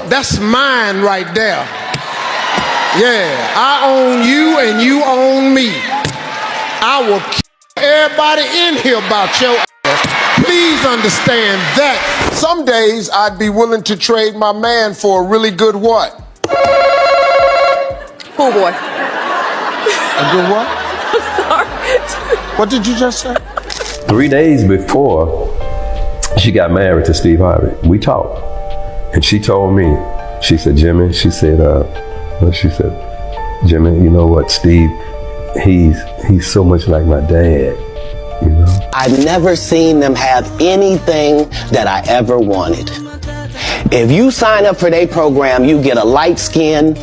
That's mine right there. Yeah, I own you and you own me. I will kill everybody in here about your ass. Please understand that. Some days I'd be willing to trade my man for a really good what? Pool boy. A good what? I'm sorry. What did you just say? 3 days before she got married to Steve Harvey, we talked. And she told me, she said, Jimmy, she said, Jimmy, you know what, Steve, he's so much like my dad, you know? I've never seen them have anything that I ever wanted. If you sign up for their program, you get a light-skinned,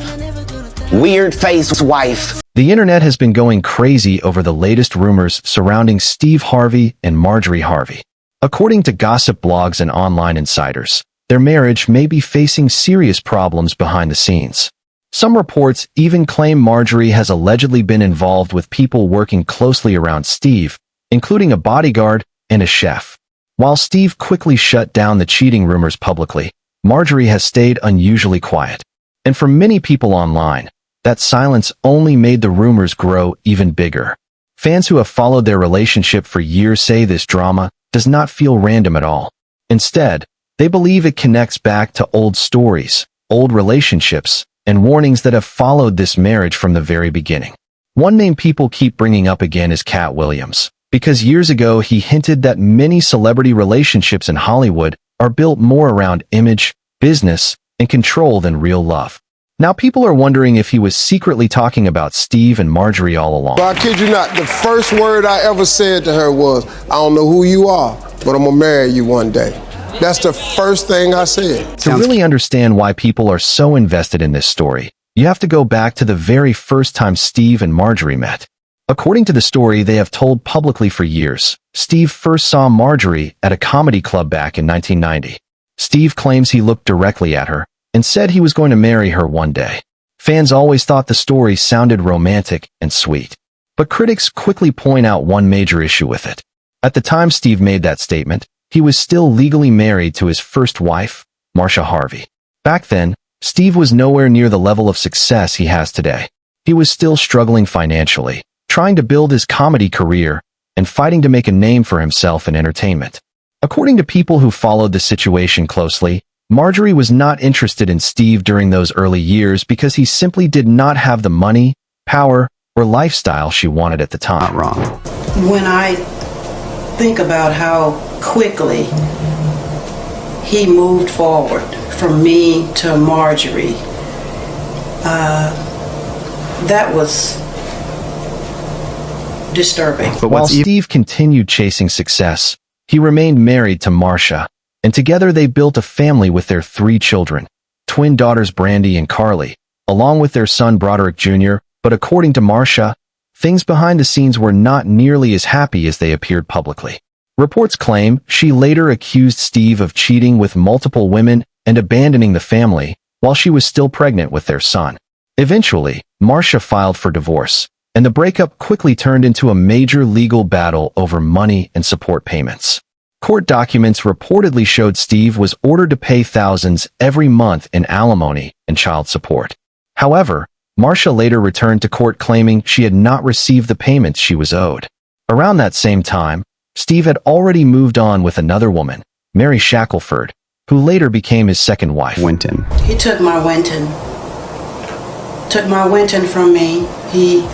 weird-faced wife. The internet has been going crazy over the latest rumors surrounding Steve Harvey and Marjorie Harvey. According to gossip blogs and online insiders, their marriage may be facing serious problems behind the scenes. Some reports even claim Marjorie has allegedly been involved with people working closely around Steve, including a bodyguard and a chef. While Steve quickly shut down the cheating rumors publicly, Marjorie has stayed unusually quiet. And for many people online, that silence only made the rumors grow even bigger. Fans who have followed their relationship for years say this drama does not feel random at all. Instead, they believe it connects back to old stories, old relationships, and warnings that have followed this marriage from the very beginning. One name people keep bringing up again is Katt Williams, because years ago he hinted that many celebrity relationships in Hollywood are built more around image, business, and control than real love. Now people are wondering if he was secretly talking about Steve and Marjorie all along. But I kid you not, the first word I ever said to her was, I don't know who you are, but I'm gonna marry you one day. That's the first thing I said. To really understand why people are so invested in this story, you have to go back to the very first time Steve and Marjorie met. According to the story they have told publicly for years, Steve first saw Marjorie at a comedy club back in 1990. Steve claims he looked directly at her and said he was going to marry her one day. Fans always thought the story sounded romantic and sweet. But critics quickly point out one major issue with it. At the time Steve made that statement, he was still legally married to his first wife, Marcia Harvey. Back then, Steve was nowhere near the level of success he has today. He was still struggling financially, trying to build his comedy career, and fighting to make a name for himself in entertainment. According to people who followed the situation closely, Marjorie was not interested in Steve during those early years because he simply did not have the money, power, or lifestyle she wanted at the time. Not wrong. When I think about how quickly he moved forward from me to Marjorie, that was disturbing. But while Steve continued chasing success, he remained married to Marcia, and together they built a family with their 3 children, twin daughters Brandy and Carly, along with their son Broderick Jr., but according to Marcia, things behind the scenes were not nearly as happy as they appeared publicly. Reports claim she later accused Steve of cheating with multiple women and abandoning the family while she was still pregnant with their son. Eventually, Marcia filed for divorce, and the breakup quickly turned into a major legal battle over money and support payments. Court documents reportedly showed Steve was ordered to pay thousands every month in alimony and child support. However, Marcia later returned to court claiming she had not received the payments she was owed. Around that same time, Steve had already moved on with another woman, Mary Shackelford, who later became his second wife. Winton. He took my Winton. Took my Winton from me. He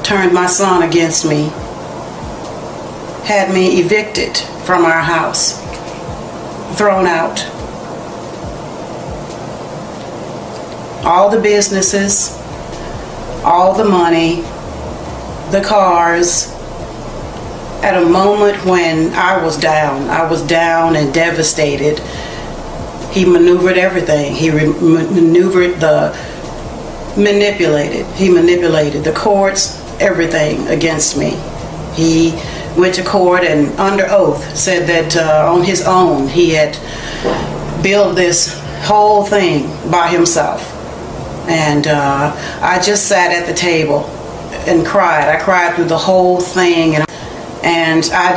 turned my son against me. Had me evicted from our house. Thrown out. All the businesses, all the money, the cars. At a moment when I was down and devastated, he maneuvered everything. He manipulated the courts, everything against me. He went to court and under oath said that on his own he had built this whole thing by himself. And I just sat at the table and cried. I cried through the whole thing. And And I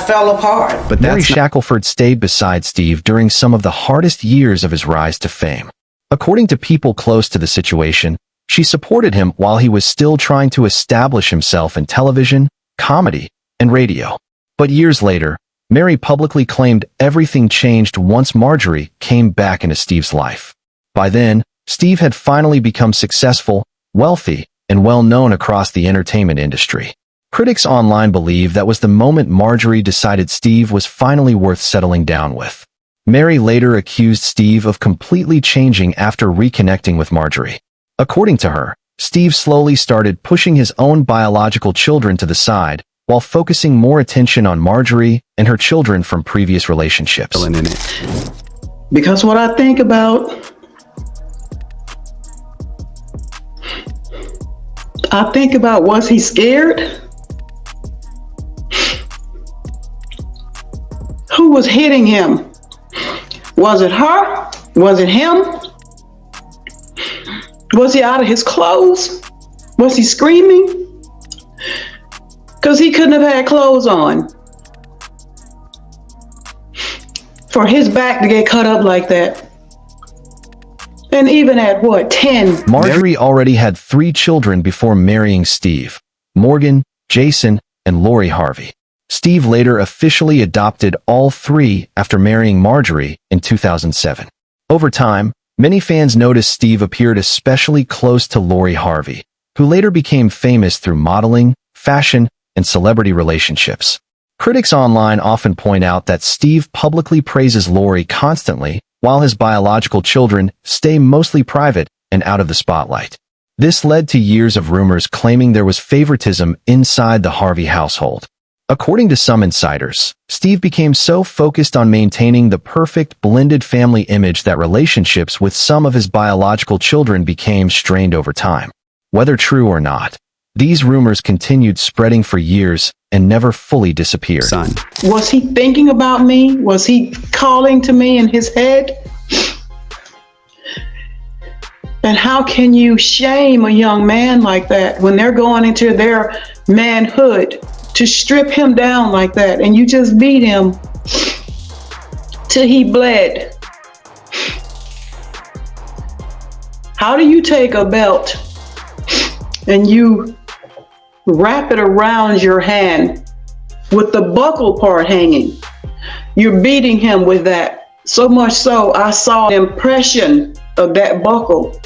fell apart. But Mary Shackelford stayed beside Steve during some of the hardest years of his rise to fame. According to people close to the situation, she supported him while he was still trying to establish himself in television, comedy, and radio. But years later, Mary publicly claimed everything changed once Marjorie came back into Steve's life. By then, Steve had finally become successful, wealthy, and well-known across the entertainment industry. Critics online believe that was the moment Marjorie decided Steve was finally worth settling down with. Mary later accused Steve of completely changing after reconnecting with Marjorie. According to her, Steve slowly started pushing his own biological children to the side, while focusing more attention on Marjorie and her children from previous relationships. Because what I think about, was he scared? Who was hitting him? Was it her? Was it him? Was he out of his clothes? Was he screaming? Because he couldn't have had clothes on for his back to get cut up like that. And even at what, 10? Marjorie already had 3 children before marrying Steve: Morgan, Jason, and Lori Harvey. Steve later officially adopted all 3 after marrying Marjorie in 2007. Over time, many fans noticed Steve appeared especially close to Lori Harvey, who later became famous through modeling, fashion, and celebrity relationships. Critics online often point out that Steve publicly praises Lori constantly, while his biological children stay mostly private and out of the spotlight. This led to years of rumors claiming there was favoritism inside the Harvey household. According to some insiders, Steve became so focused on maintaining the perfect blended family image that relationships with some of his biological children became strained over time. Whether true or not, these rumors continued spreading for years and never fully disappeared. Was he thinking about me? Was he calling to me in his head? And how can you shame a young man like that when they're going into their manhood, to strip him down like that, and you just beat him till he bled? How do you take a belt and you wrap it around your hand with the buckle part hanging? You're beating him with that. So much so, I saw the impression of that buckle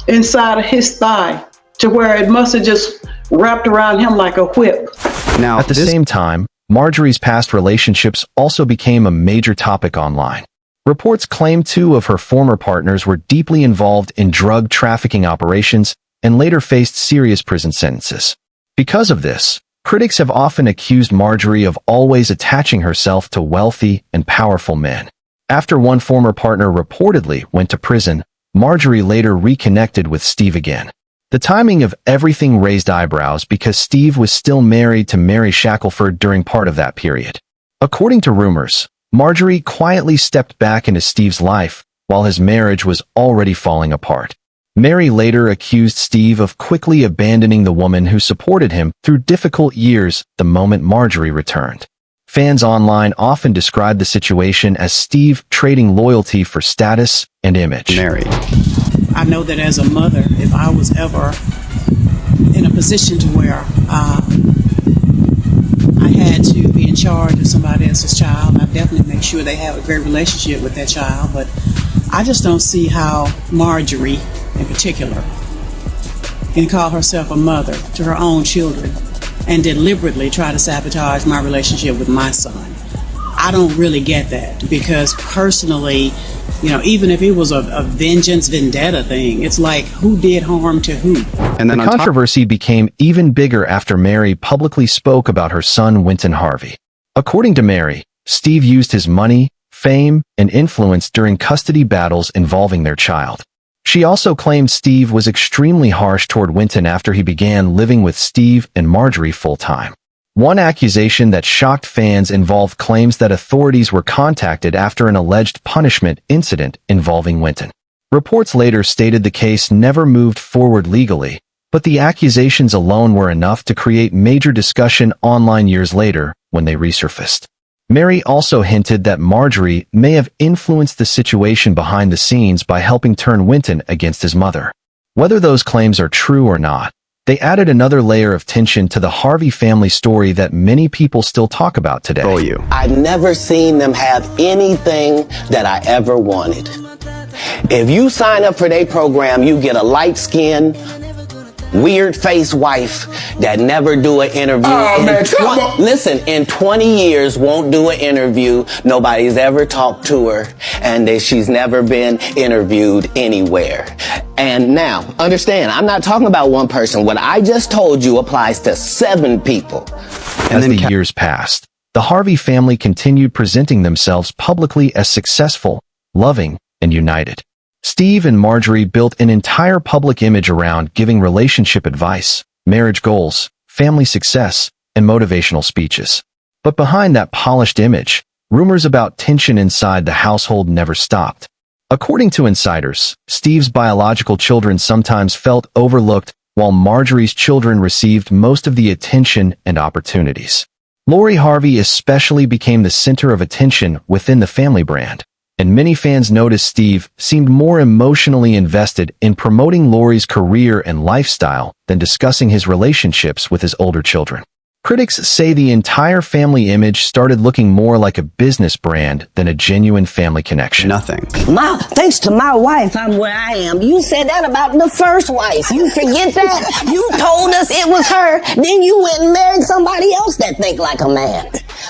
inside of his thigh, to where it must have just wrapped around him like a whip. Now, at the same time, Marjorie's past relationships also became a major topic online. Reports claimed 2 of her former partners were deeply involved in drug trafficking operations and later faced serious prison sentences. Because of this, critics have often accused Marjorie of always attaching herself to wealthy and powerful men. After one former partner reportedly went to prison, Marjorie later reconnected with Steve again. The timing of everything raised eyebrows because Steve was still married to Mary Shackelford during part of that period. According to rumors, Marjorie quietly stepped back into Steve's life while his marriage was already falling apart. Mary later accused Steve of quickly abandoning the woman who supported him through difficult years the moment Marjorie returned. Fans online often describe the situation as Steve trading loyalty for status and image. Mary. I know that as a mother, if I was ever in a position to where I had to be in charge of somebody else's child, I'd definitely make sure they have a great relationship with that child. But I just don't see how Marjorie, in particular, can call herself a mother to her own children and deliberately try to sabotage my relationship with my son. I don't really get that, because personally, even if it was a vengeance vendetta thing, it's like, who did harm to who? And then the controversy became even bigger after Mary publicly spoke about her son Winton Harvey. According to Mary, Steve used his money, fame, and influence during custody battles involving their child. She also claimed Steve was extremely harsh toward Winton after he began living with Steve and Marjorie full-time. One accusation that shocked fans involved claims that authorities were contacted after an alleged punishment incident involving Winton. Reports later stated the case never moved forward legally, But the accusations alone were enough to create major discussion online years later when they resurfaced. Mary also hinted that Marjorie may have influenced the situation behind the scenes by helping turn Winton against his mother. Whether those claims are true or not, they added another layer of tension to the Harvey family story that many people still talk about today. I've never seen them have anything that I ever wanted. If you sign up for their program, you get a light-skinned, weird-faced wife that never do an interview. Oh, man, come on. Listen, in 20 years, won't do an interview. Nobody's ever talked to her, and that she's never been interviewed anywhere. And now, understand, I'm not talking about one person. What I just told you applies to 7 people. As the years passed, the Harvey family continued presenting themselves publicly as successful, loving, and united. Steve and Marjorie built an entire public image around giving relationship advice, marriage goals, family success, and motivational speeches. But behind that polished image, rumors about tension inside the household never stopped. According to insiders, Steve's biological children sometimes felt overlooked, while Marjorie's children received most of the attention and opportunities. Lori Harvey especially became the center of attention within the family brand, and many fans noticed Steve seemed more emotionally invested in promoting Lori's career and lifestyle than discussing his relationships with his older children. Critics say the entire family image started looking more like a business brand than a genuine family connection. Thanks to my wife, I'm where I am. You said that about the first wife. You forget that? You told us it was her. Then you went and married somebody else that think like a man.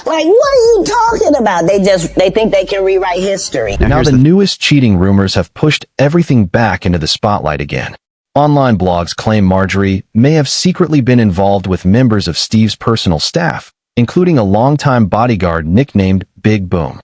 Like, what are you talking about? They think they can rewrite history. Now the newest cheating rumors have pushed everything back into the spotlight again. Online blogs claim Marjorie may have secretly been involved with members of Steve's personal staff, including a longtime bodyguard nicknamed Big Boom.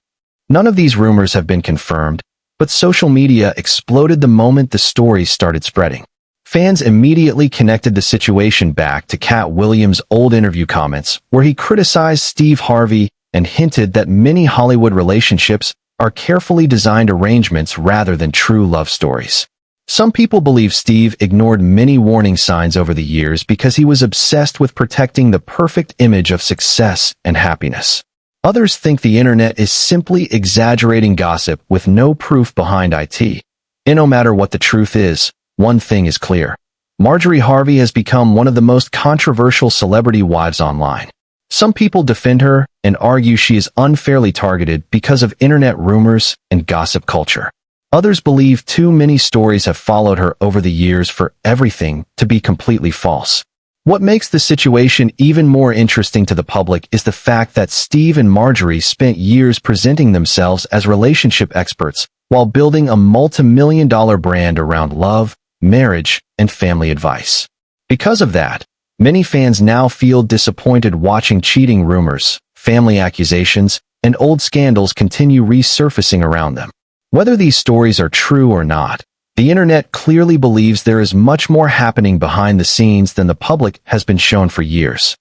None of these rumors have been confirmed, but social media exploded the moment the stories started spreading. Fans immediately connected the situation back to Katt Williams' old interview comments, where he criticized Steve Harvey and hinted that many Hollywood relationships are carefully designed arrangements rather than true love stories. Some people believe Steve ignored many warning signs over the years because he was obsessed with protecting the perfect image of success and happiness. Others think the internet is simply exaggerating gossip with no proof behind it. And no matter what the truth is, one thing is clear. Marjorie Harvey has become one of the most controversial celebrity wives online. Some people defend her and argue she is unfairly targeted because of internet rumors and gossip culture. Others believe too many stories have followed her over the years for everything to be completely false. What makes the situation even more interesting to the public is the fact that Steve and Marjorie spent years presenting themselves as relationship experts while building a multi-million-dollar brand around love, marriage, and family advice. Because of that, many fans now feel disappointed watching cheating rumors, family accusations, and old scandals continue resurfacing around them. Whether these stories are true or not, the internet clearly believes there is much more happening behind the scenes than the public has been shown for years.